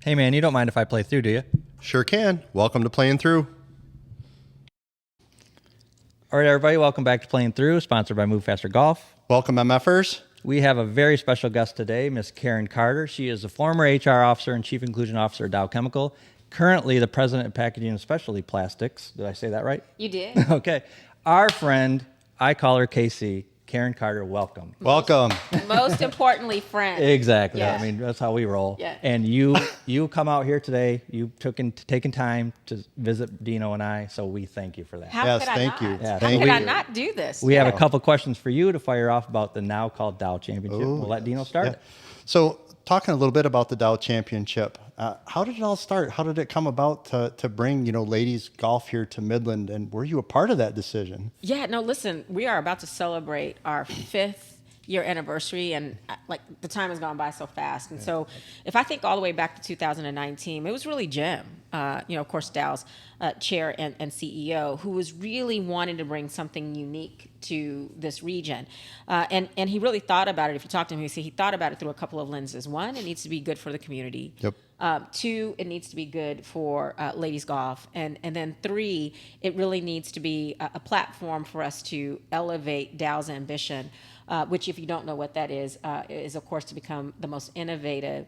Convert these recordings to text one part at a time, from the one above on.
Hey, man, you don't mind if I play through, do you? Sure can. Welcome to Playing Through. All right, everybody, welcome back to Playing Through, sponsored by Move Faster Golf. Welcome, MFers. We have a very special guest today, Miss Karen Carter. She is the former HR officer and chief inclusion officer at Dow Chemical, currently the president of packaging and specialty plastics. Did I say that right? You did. Okay. Our friend, I call her KC, Karen Carter, welcome. Welcome. Most importantly, friend. Exactly. Yeah. I mean, that's how we roll. Yeah. And you come out here today. You taken time to visit Dino and I, so we thank you for that. How Yes, could I thank not? you. Yeah, How thank could you. I not do this? We have a couple questions for you to fire off about the now called Dow Championship. Ooh, We'll let Dino start Yeah. it. So, talking a little bit about the Dow Championship, how did it all start? How did it come about to bring ladies golf here to Midland? And were you a part of that decision? Yeah, no, listen, we are about to celebrate our 5th year anniversary, and like the time has gone by so fast. And so if I think all the way back to 2019, it was really Jim, of course, Dow's chair and CEO, who was really wanting to bring something unique to this region. And he really thought about it. If you talk to him, he thought about it through a couple of lenses. One, it needs to be good for the community. Yep. 2, it needs to be good for ladies golf. And then 3, it really needs to be a platform for us to elevate Dow's ambition, which, if you don't know what that is of course to become the most innovative,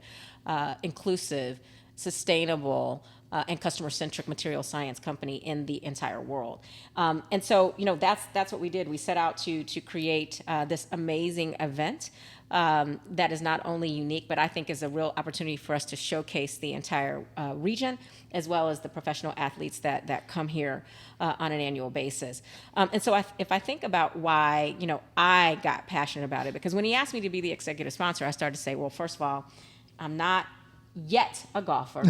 inclusive, sustainable, and customer-centric material science company in the entire world. And so, that's what we did. We set out to create this amazing event that is not only unique, but I think is a real opportunity for us to showcase the entire region, as well as the professional athletes that come here on an annual basis. And so if I think about why, I got passionate about it, because when he asked me to be the executive sponsor, I started to say, well, first of all, I'm not yet a golfer.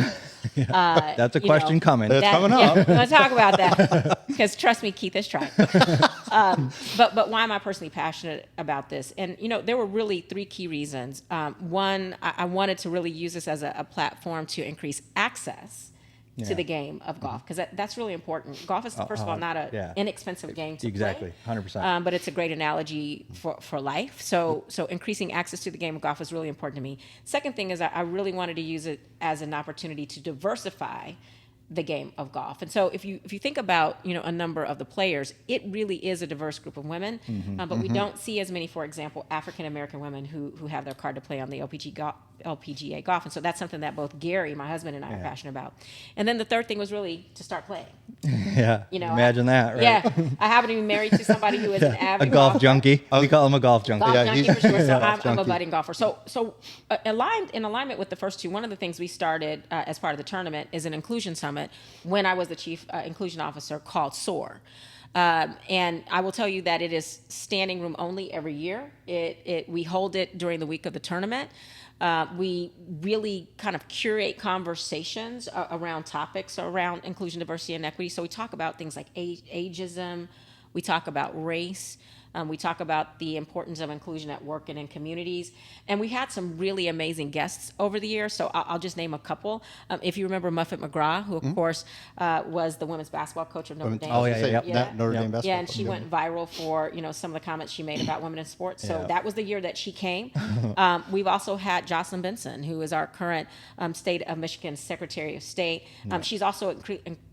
That's a question coming. That's coming up. Yeah, we're going to talk about that, because trust me, Keith has tried. But why am I personally passionate about this? And, there were really 3 key reasons. One, I wanted to really use this as a platform to increase access to the game of golf, because that's really important. Golf is, first of all, not an inexpensive game to Exactly, play. 100%. But it's a great analogy for life. So increasing access to the game of golf is really important to me. Second thing is I really wanted to use it as an opportunity to diversify the game of golf. And so if you think about, a number of the players, it really is a diverse group of women, but we don't see as many, for example, African-American women who have their card to play on the LPGA golf. And so that's something that both Gary, my husband, and I are passionate about. And then the third thing was really to start playing. Yeah. Imagine that, right? Yeah. I happen to be married to somebody who is an A avid golf golfer. junkie. We call him a golf junkie. Golf Yeah, junkie he's- for sure. So golf I'm a junkie. budding golfer. So in alignment with the first 2, one of the things we started as part of the tournament is an inclusion summit when I was the chief inclusion officer, called SOAR. And I will tell you that it is standing room only every year. We hold it during the week of the tournament. We really kind of curate conversations around topics around inclusion, diversity, and equity. So we talk about things like ageism. We talk about race. We talk about the importance of inclusion at work and in communities. And we had some really amazing guests over the years. So I'll just name a couple. If you remember Muffet McGraw, who, of course, was the women's basketball coach of Notre Dame. Oh, yeah, Say, yeah. Notre Dame basketball. Yeah, and she went viral for, some of the comments she made about women in sports. So that was the year that she came. We've also had Jocelyn Benson, who is our current State of Michigan Secretary of State. She's also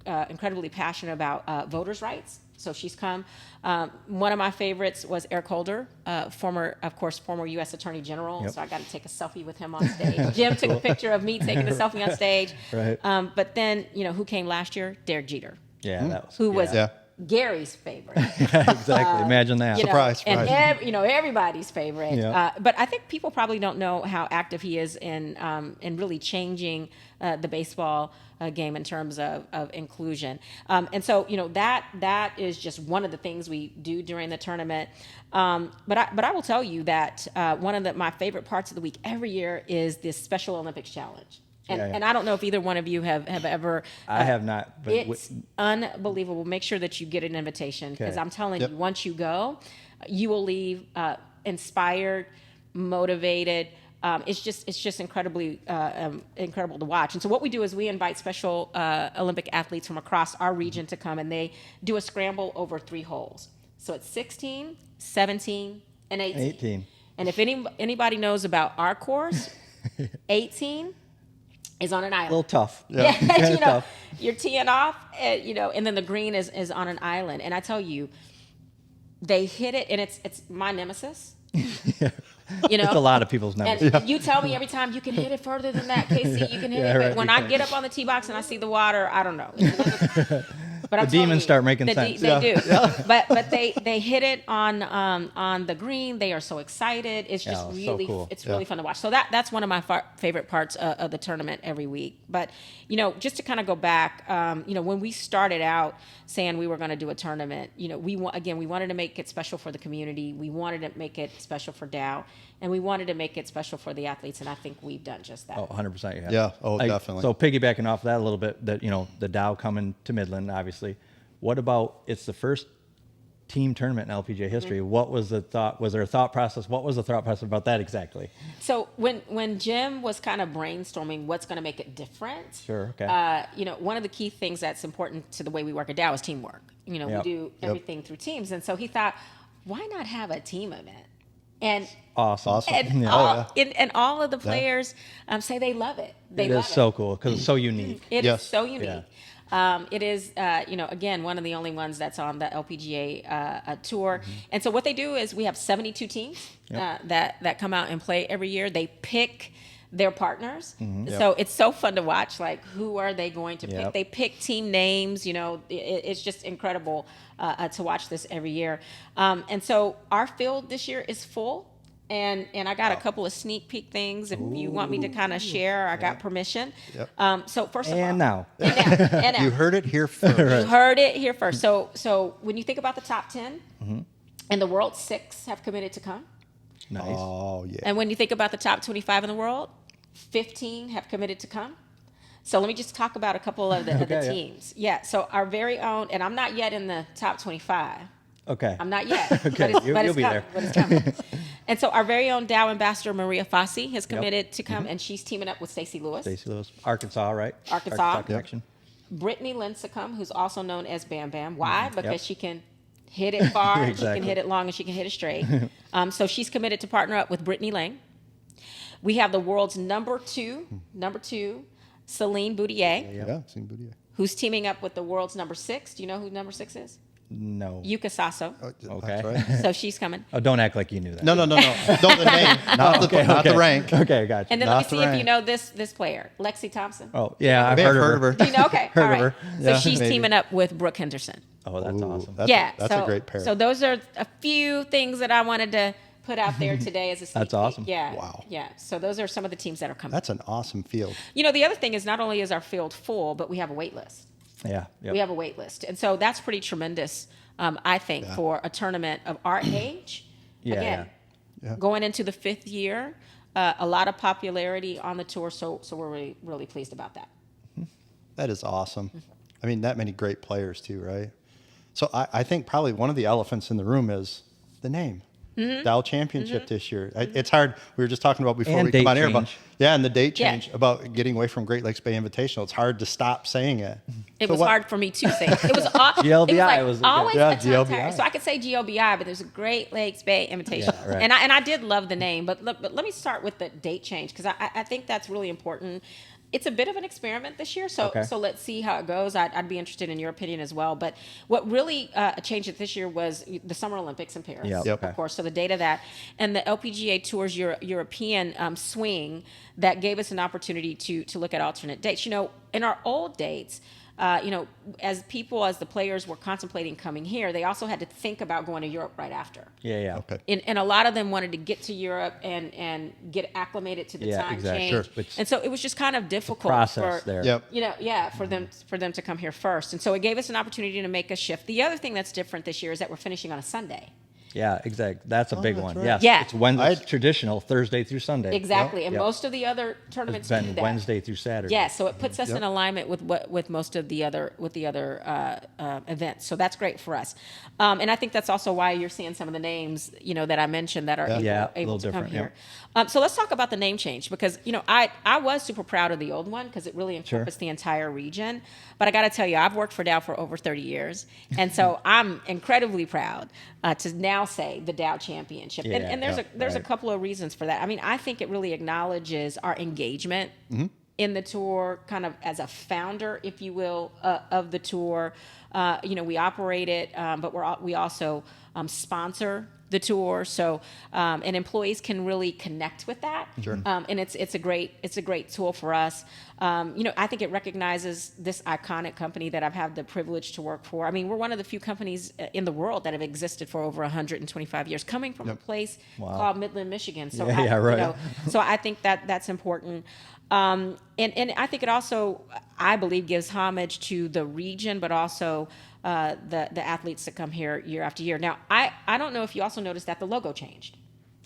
incredibly passionate about voters' rights. So she's come. One of my favorites was Eric Holder, former U.S. Attorney General. Yep. So I got to take a selfie with him on stage. Jim took a picture of me taking a selfie on stage. Right. But then, who came last year? Derek Jeter, Yeah, that was. who was Yeah. Gary's favorite. Exactly. Imagine that. Surprise. And everybody's favorite. Yeah. But I think people probably don't know how active he is in really changing the baseball game in terms of inclusion. And so, that is just one of the things we do during the tournament. But I will tell you that one of my favorite parts of the week every year is this Special Olympics Challenge. And I don't know if either one of you have ever. I have not. But It's unbelievable. Make sure that you get an invitation, because Okay. I'm telling you, once you go, you will leave inspired, motivated. It's just incredibly incredible to watch. And so what we do is we invite Special Olympic athletes from across our region to come, and they do a scramble over 3 holes. So it's 16, 17, and 18. 18. And if anybody knows about our course, 18 is on an A island. little tough. Yeah, Kinda you know, tough. you're teeing off, and then the green is on an island. And I tell you, they hit it, and it's my nemesis. You know, It's a lot of people's numbers. and you tell me every time you can hit it further than that, Casey. You can hit Yeah, it. But right, when you I can. get up on the tee box and I see the water, I don't know. But The demons start making sense. They do. But they hit it on the green. They are so excited. It's just Yeah, so really cool. it's really fun to watch. So that's one of my favorite parts of the tournament every week. But just to kind of go back, when we started out saying we were going to do a tournament, we wanted to make it special for the community. We wanted to make it special for Dow, and we wanted to make it special for the athletes. And I think we've done just that. Oh, 100% you have. Yeah. Oh, definitely. So piggybacking off that a little bit, that the Dow coming to Midland, obviously. What about, it's the first team tournament in LPGA history. Mm-hmm. What was the thought? Was there a thought process? What was the thought process about that exactly? So when Jim was kind of brainstorming what's going to make it different, Sure, okay. one of the key things that's important to the way we work at Dow is teamwork. We Yep. do everything through teams, and so he thought, why not have a team event? And Awesome. and, Yeah. all of the players say they love it. They It love is so cool because it's so unique. It is Yes. so unique. It is, again, one of the only ones that's on the LPGA tour. And so what they do is we have 72 teams that come out and play every year. They pick their partners. So it's so fun to watch. Like, who are they going to pick? Yep. They pick team names. It's just incredible to watch this every year. And so our field this year is full. And I got a couple of sneak peek things. If you want me to kind of share, I got permission. Yep. So first of all, And now. and now. You heard it here first. You heard it here first. So when you think about the top 10, and the world 6 have committed to come. Nice. Oh, yeah. And when you think about the top 25 in the world, 15 have committed to come. So let me just talk about a couple of the, Okay, yeah. teams. Yeah, so our very own, and I'm not yet in the top 25. Okay. I'm not yet. Okay, but it's, you'll but it's be coming, there. But it's coming. And so our very own Dow ambassador, Maria Fassi, has committed to come, and she's teaming up with Stacey Lewis. Stacey Lewis, Arkansas, right? Arkansas. Connection. Brittany Lincecum, who's also known as Bam Bam. Why? Because Yep. she can hit it far, she Exactly. can hit it long, and she can hit it straight. So she's committed to partner up with Brittany Lang. We have the world's number two, Celine Boutier, Yeah, seen Boudier. who's teaming up with the world's number 6. Do you know who number 6 is? No. Yuka Sasso. Okay. That's right. So she's coming. Oh, don't act like you knew that. No. Don't the name, not the rank. Okay, gotcha. And then Not let me see the if you rank. know this player, Lexi Thompson. Oh, yeah, I've May have heard of her. Do you know? Okay, all Heard right. of her. So Yeah, she's maybe. teaming up with Brooke Henderson. Oh, that's Ooh, awesome. That's So a great pair. So those are a few things that I wanted to put out there today as a sneak That's peek. awesome. Yeah. Wow. Yeah. So those are some of the teams that are coming. That's an awesome field. The other thing is not only is our field full, but we have a wait list. Yeah. Yep. We have a wait list. And so that's pretty tremendous, I think, for a tournament of our age. Yeah, Again, yeah. going into the 5th year, a lot of popularity on the tour. So we're really, really pleased about that. That is awesome. I mean, that many great players too, right? So I think probably one of the elephants in the room is the name. Dow Championship this year. It's hard. We were just talking about before And we come date on air about change. and the date Yeah. change about getting away from Great Lakes Bay Invitational. It's hard to stop saying it. It So was what- hard for me to say. It was GLBI it was was like a good- always Yeah, a tongue GLBI. tire. So I could say GLBI, but there's a Great Lakes Bay Invitation. Yeah, right. And I did love the name, but let me start with the date change because I think that's really important. It's a bit of an experiment this year, so Okay. so let's see how it goes. I'd be interested in your opinion as well. But what really changed it this year was the Summer Olympics in Paris, Yep. of course. So the date of that, and the LPGA Tour's European swing that gave us an opportunity to look at alternate dates. In our old dates, as the players were contemplating coming here, they also had to think about going to Europe right after. Yeah. Okay. And a lot of them wanted to get to Europe and get acclimated to the Yeah, time exactly. change. Sure. Which- And so it was just kind of difficult Process for there. Yep. for them to come here first. And so it gave us an opportunity to make a shift. The other thing that's different this year is that we're finishing on a Sunday. Yeah, exactly. That's a big that's one. right. Yes. Yeah. It's Wednesday, traditional Thursday through Sunday. Exactly. And Yep. most of the other tournaments It's do been that. Wednesday through Saturday. Yeah, so it puts us Yep. in alignment with most of the other events. So that's great for us, and I think that's also why you're seeing some of the names that I mentioned that are Yeah, a able little to come different, here. So let's talk about the name change because I was super proud of the old one because it really encompassed the entire region. But I got to tell you, I've worked for Dow for over 30 years, and so I'm incredibly proud to now say the Dow Championship. And there's a right. couple of reasons for that. I mean, I think it really acknowledges our engagement in the tour, kind of as a founder, if you will, of the tour. We operate it, but we also sponsor the tour, so and employees can really connect with that. Sure. And it's a great tool for us. I think it recognizes this iconic company that I've had the privilege to work for. I mean, we're one of the few companies in the world that have existed for over 125 years, coming from a place called Midland, Michigan. So right. So I think that's important. And I think it also, I believe, gives homage to the region, but also the athletes that come here year after year. Now, I don't know if you also noticed that the logo changed.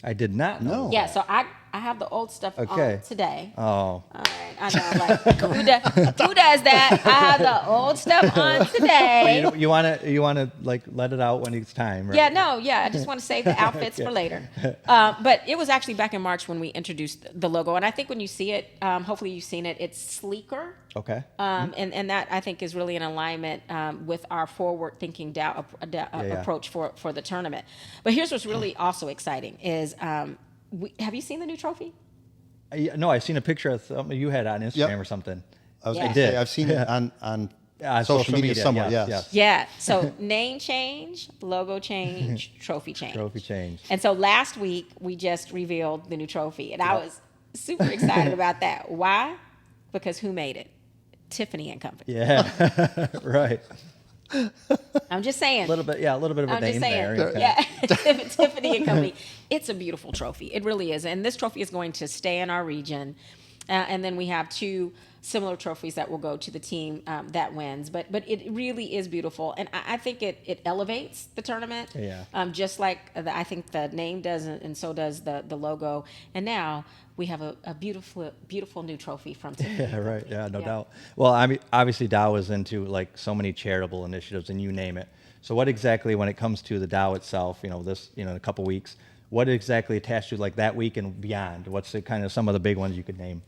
I did not know. No. Yeah, so I have the old stuff on today. Oh. All right, I know, like, who does that? I have the old stuff on today. You want to like let it out when it's time, right? Yeah, I just want to save the outfits for later. But it was actually back in March when we introduced the logo, and I think when you see it, hopefully you've seen it, it's sleeker. Okay. And that I think is really in alignment with our forward-thinking approach for the tournament. But here's what's really also exciting is, have you seen the new trophy? No, I've seen a picture of something you had on Instagram or something. I was Yeah. going to say, I've seen it on social media somewhere, yes. Yeah. So name change, logo change, trophy change. Trophy change. And so last week we just revealed the new trophy, and I was super excited about that. Why? Because who made it? Tiffany and Company. Yeah. Right. I'm just saying. A little bit of a I'm just name saying. there. Okay. Yeah, Tiffany and Company. It's a beautiful trophy. It really is. And this trophy is going to stay in our region. And then we have two similar trophies that will go to the team that wins. But it really is beautiful. And I think it elevates the tournament. Yeah. Just like I think the name does, and so does the logo. And now we have a beautiful new trophy from Tiffany. Yeah, right. Yeah, no doubt. Well, I mean, obviously Dow is into like so many charitable initiatives, and you name it. So what exactly, when it comes to the Dow itself, in a couple weeks, what exactly attached to like that week and beyond? What's the kind of some of the big ones you could name?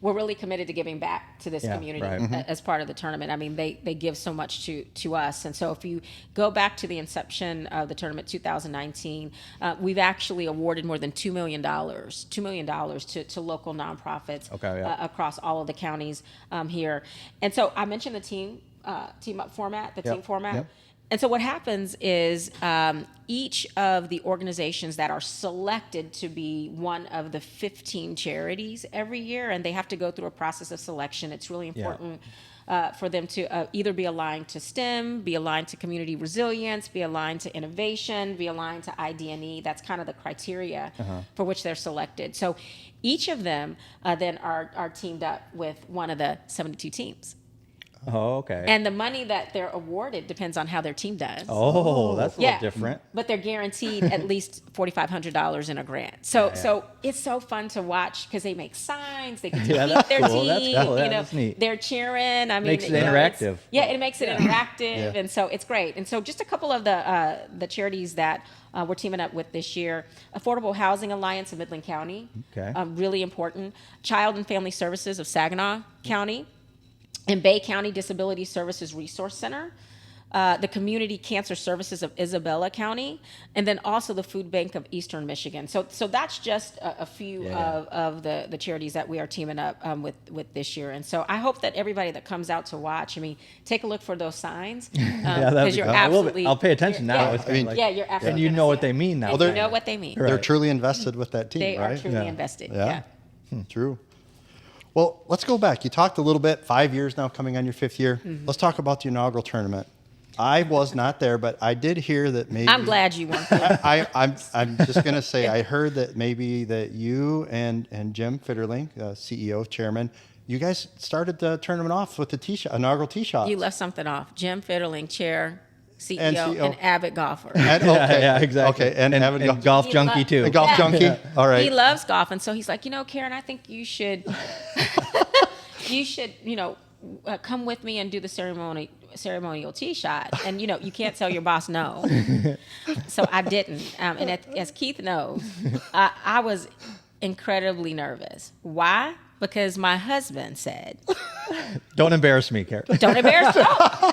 We're really committed to giving back to this community right. as part of the tournament. I mean, they give so much to us. And so if you go back to the inception of the tournament, 2019, we've actually awarded more than $2 million to local nonprofits across all of the counties here. And so I mentioned the team up format, team format. Yep. And so what happens is each of the organizations that are selected to be one of the 15 charities every year, and they have to go through a process of selection. It's really important for them to either be aligned to STEM, be aligned to community resilience, be aligned to innovation, be aligned to ID&E. That's kind of the criteria for which they're selected. So each of them then are teamed up with one of the 72 teams. Oh, okay. And the money that they're awarded depends on how their team does. Oh, that's a little different. But they're guaranteed at least $4,500 in a grant. So it's so fun to watch because they make signs. They get to meet their cool. team. That's cool. That's neat. They're cheering. I mean, Makes it interactive. It makes it interactive, and so it's great. And so just a couple of the charities that we're teaming up with this year: Affordable Housing Alliance of Midland County, really important. Child and Family Services of Saginaw County. And Bay County Disability Services Resource Center, the Community Cancer Services of Isabella County, and then also the Food Bank of Eastern Michigan. So that's just a few of the charities that we are teaming up with this year. And so I hope that everybody that comes out to watch, take a look for those signs. Because you're absolutely... I'll pay attention now. You're absolutely... And you know what they mean now. You know what they mean. They're truly invested with that team, They right? are truly invested, yeah. True. Well, let's go back. You talked a little bit, 5 years now, coming on your fifth year. Mm-hmm. Let's talk about the inaugural tournament. I was not there, but I did hear that maybe... I'm glad you weren't there. I'm just going to say, I heard that maybe that you and Jim Fitterling, CEO, chairman, you guys started the tournament off with the inaugural tee shot. You left something off. Jim Fitterling, chair, CEO, And CEO. and avid golfer. Exactly. Okay, and golf junkie too. A golf junkie. All right. He loves golf, and so he's like, Karen, I think you should, come with me and do the ceremonial tee shot. And you can't tell your boss no. So I didn't. And as Keith knows, I was incredibly nervous. Why? Because my husband said, "Don't embarrass me, Karen." Don't embarrass me. No.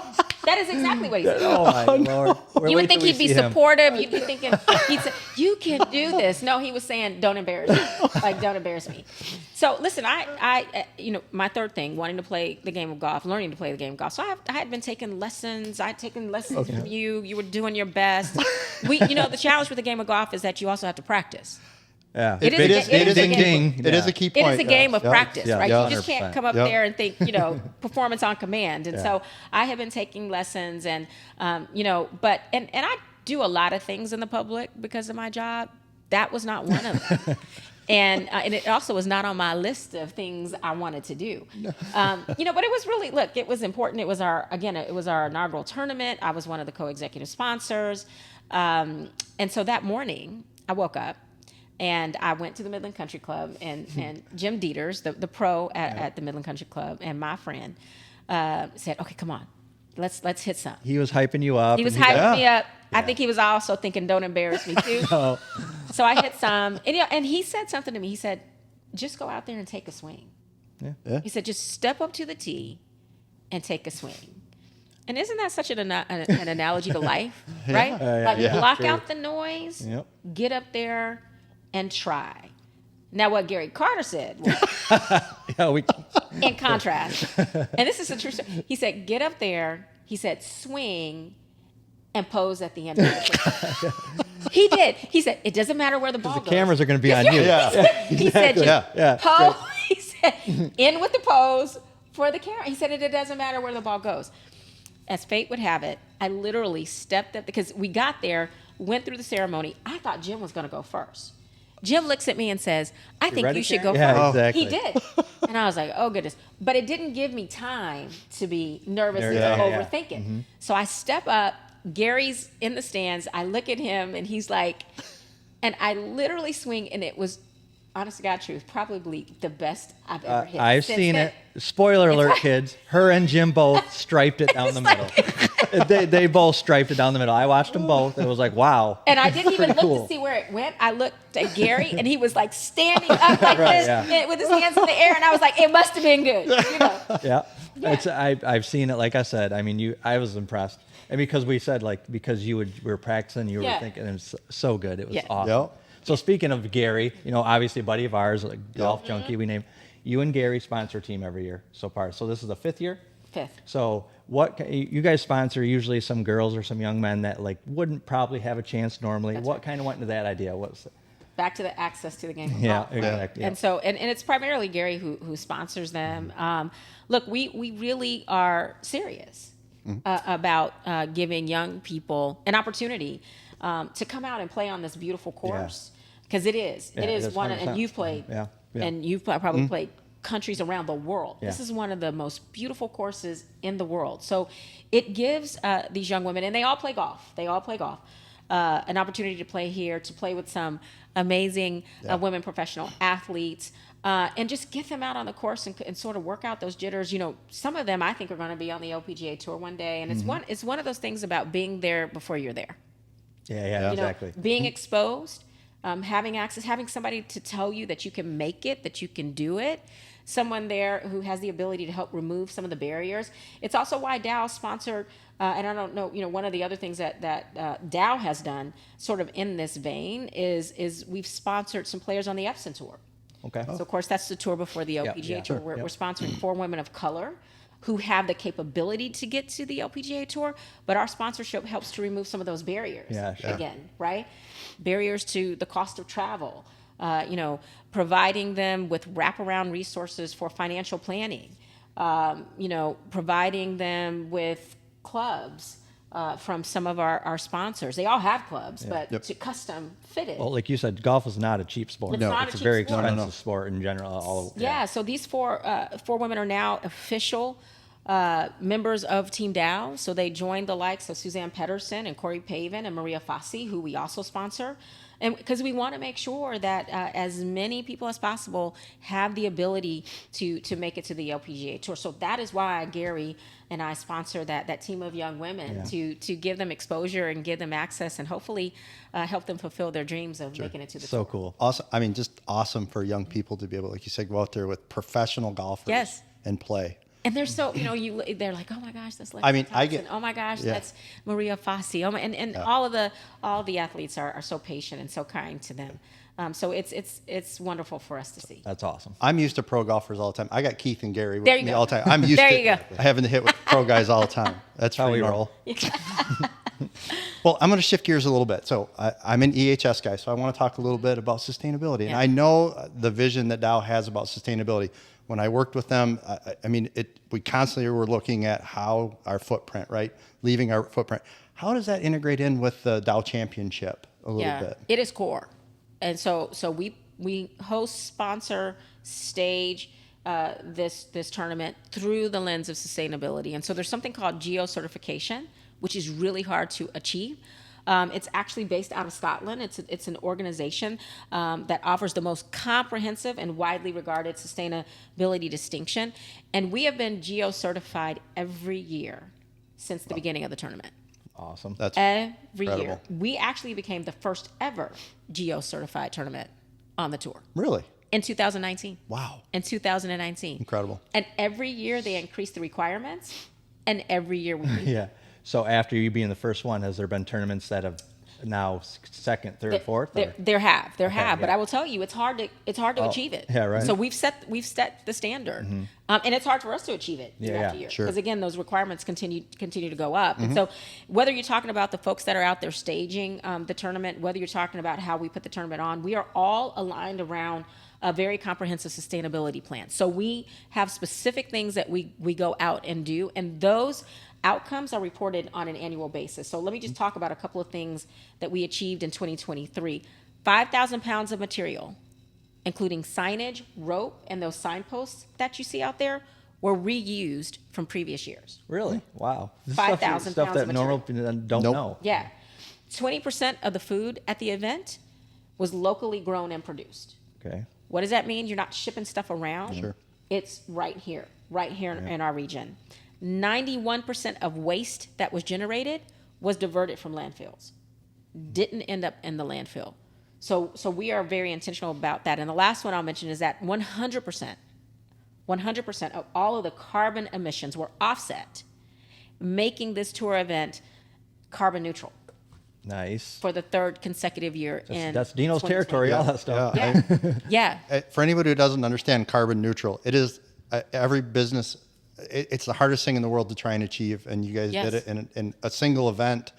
That is exactly what he said. Oh my Lord. You would think he'd be supportive. You'd be thinking, he'd say, you can do this. No, he was saying, don't embarrass me. Like, don't embarrass me. So listen, I my third thing, wanting to play the game of golf, learning to play the game of golf. So I had been taking lessons. I had taken lessons from you. You were doing your best. The challenge with the game of golf is that you also have to practice. Yeah. It is a key point. It is a game of practice, right? Yeah. You just can't come up there and think, performance on command. And so I have been taking lessons and, and I do a lot of things in the public because of my job. That was not one of them. And it also was not on my list of things I wanted to do. But it was really, it was important. It was our inaugural tournament. I was one of the co-executive sponsors. And so that morning I woke up and I went to the Midland Country Club and Jim Dieters, the pro at the Midland Country Club, and my friend said, okay, come on, let's hit some. He was hyping you up. He was hyping me up. I think he was also thinking, don't embarrass me too. No. So I hit some, and he said something to me. He said, just go out there and take a swing. Yeah. He said, just step up to the tee and take a swing. And isn't that such an analogy to life, right? Block out the noise, get up there and try. Now, what Gary Carter said was, in contrast, and this is a true story, he said, get up there, he said, swing, and pose at the end of the swing. He did. He said, it doesn't matter where the ball goes. The cameras are going to be on you. He said, pose. Great. He said, in with the pose for the camera. He said, it doesn't matter where the ball goes. As fate would have it, I literally stepped up because we got there, went through the ceremony. I thought Jim was going to go first. Jim looks at me and says, I think you should go first. Exactly. He did. And I was like, oh, goodness. But it didn't give me time to be nervous and overthink it. Mm-hmm. So I step up. Gary's in the stands. I look at him, and he's like, and I literally swing, and it was, honest to God truth, probably the best I've ever hit. I've seen it. Spoiler alert, kids. Her and Jim both striped it down the middle. They both striped it down the middle. I watched them both. And it was like, wow. And I didn't even look to see where it went. I looked at Gary, and he was like standing up like this with his hands in the air, and I was like, it must have been good. Yeah. I've seen it. Like I said, I mean, I was impressed. And because we said, because we were practicing, you were thinking, it was so good. It was awesome. Yep. So speaking of Gary, obviously a buddy of ours, golf junkie, we named you and Gary sponsor a team every year so far. So this is the 5th year? 5th. So you guys sponsor usually some girls or some young men that wouldn't probably have a chance normally. That's what right. kind of went into that idea? What's it? Back to the access to the game. Yeah, exactly. And so, and it's primarily Gary who sponsors them. Look, we really are serious about giving young people an opportunity to come out and play on this beautiful course. Because it is one, 100%. And you've played, and you've probably played countries around the world. This is one of the most beautiful courses in the world. So it gives these young women, and they all play golf. An opportunity to play here, to play with some amazing women professional athletes, and just get them out on the course and sort of work out those jitters. Some of them I think are going to be on the LPGA tour one day, and it's one of those things about being there before you're there. Exactly. Being exposed, having access, having somebody to tell you that you can make it, that you can do it. Someone there who has the ability to help remove some of the barriers. It's also why Dow sponsored, and I don't know, one of the other things that Dow has done sort of in this vein is we've sponsored some players on the Epson Tour. Okay. So, of course, that's the tour before the LPGA Tour. We're sponsoring 4 women of color who have the capability to get to the LPGA Tour, but our sponsorship helps to remove some of those barriers. Again, right? Barriers to the cost of travel. Providing them with wraparound resources for financial planning, providing them with clubs from some of our sponsors. They all have clubs, but to custom fit it. Well, like you said, golf is not a cheap sport. It's a very expensive sport in general. So these four women are now official members of Team Dow. So they joined the likes of Suzanne Pedersen and Corey Pavin and Maria Fassi, who we also sponsor. And because we want to make sure that as many people as possible have the ability to make it to the LPGA Tour. So that is why Gary and I sponsor that team of young women to give them exposure and give them access and hopefully help them fulfill their dreams of making it to the tour. So cool. Awesome. Just awesome for young people to be able, like you said, go out there with professional golfers and play. And they're so, they're like, oh my gosh, that's like, I mean, I get- oh my gosh, yeah. that's Maria Fassi. Oh my, and all of the athletes are so patient and so kind to them. So it's wonderful for us to see. That's awesome. I'm used to pro golfers all the time. I got Keith and Gary with There you me go. all the time. I'm used There to you go. having to hit with pro guys all the time. That's How pretty we normal. roll. Well, I'm going to shift gears a little bit. So I'm an EHS guy, so I want to talk a little bit about sustainability. And Yeah. I know the vision that Dow has about sustainability. When I worked with them, we constantly were looking at how our footprint, right? Leaving our footprint. How does that integrate in with the Dow Championship a little bit? It is core. And so we host, sponsor, stage this tournament through the lens of sustainability. And so there's something called geo certification, which is really hard to achieve. It's actually based out of Scotland. It's an organization that offers the most comprehensive and widely regarded sustainability distinction. And we have been geo certified every year since the beginning of the tournament. Awesome. That's Every year. incredible. We actually became the first ever geo certified tournament on the tour Really? in 2019. Wow. In 2019. Incredible. And every year they increase the requirements, and every year we beat Yeah. So after you being the first one, has there been tournaments that have now second, third, fourth? or- There have, but yeah. I will tell you, it's hard to achieve it. yeah, right. So we've set the standard, and it's hard for us to achieve it year Yeah, after year sure. because again, those requirements continue to go up. And so, whether you're talking about the folks that are out there staging the tournament, whether you're talking about how we put the tournament on, we are all aligned around a very comprehensive sustainability plan. So we have specific things that we go out and do, and those outcomes are reported on an annual basis. So let me just talk about a couple of things that we achieved in 2023. 5,000 pounds of material, including signage, rope, and those signposts that you see out there were reused from previous years. Really? Wow. This 5,000 stuff pounds that of normal people don't Nope. know. Yeah. 20% of the food at the event was locally grown and produced. Okay. What does that mean? You're not shipping stuff around. Sure. It's right here in our region. 91% of waste that was generated was diverted from landfills. Didn't end up in the landfill. So we are very intentional about that. And the last one I'll mention is that 100% of all of the carbon emissions were offset, making this tour event carbon neutral Nice. for the third consecutive year. That's Dino's 2020. territory, all that stuff. Yeah. Yeah. For anybody who doesn't understand carbon neutral, it is every business. It's the hardest thing in the world to try and achieve, and you guys Yes. did it in a single event.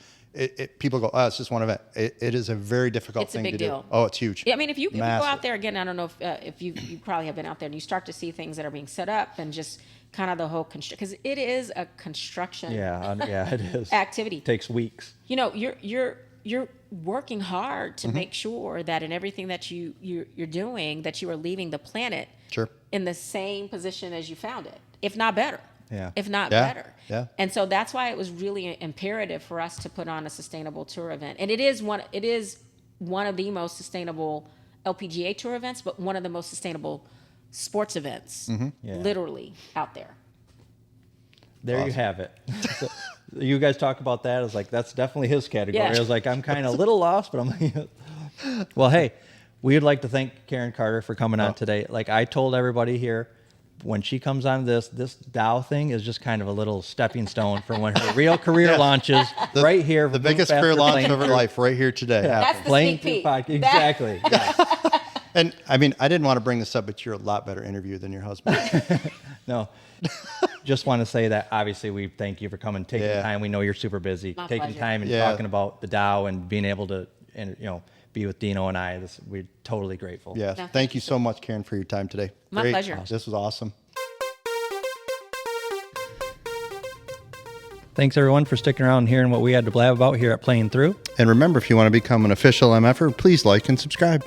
People go, oh, it's just one event. It is a very difficult It's a thing big to deal. do. Oh, it's huge. Yeah, I mean, if you go Massive. out there again, I don't know if you probably have been out there and you start to see things that are being set up and just kind of the whole because it is a construction Yeah, it is. activity. Takes weeks. You know, you're working hard to make sure that in everything that you're doing that you are leaving the planet Sure. in the same position as you found it, if not better. Yeah. If not Yeah, better. yeah. And so that's why it was really imperative for us to put on a sustainable tour event. And it is one of the most sustainable LPGA tour events, but one of the most sustainable sports events, Yeah. literally out there. There you Awesome. have it. So, you guys talk about that. I was like, that's definitely his category. Yeah. I was like, I'm kind of a little lost, but I'm like, well, hey, we would like to thank Karen Carter for coming on today. Like I told everybody here, when she comes on this Dow thing is just kind of a little stepping stone for when her real career launches right here. The biggest career launch of her life right here today. That's the Playing sneak through peek. Exactly. Yeah. And I mean, I didn't want to bring this up, but you're a lot better interviewer than your husband. No, just want to say that obviously we thank you for coming, taking Yeah. time. We know you're super busy, My taking pleasure. time and Yeah. talking about the Dow and being able to, be with Dino and I. We're totally grateful. Yes. No, Thank you so much, Karen, for your time today. My Great. pleasure. This was awesome. Thanks everyone for sticking around and hearing what we had to blab about here at Playing Through. And remember, if you want to become an official MFer, please like and subscribe.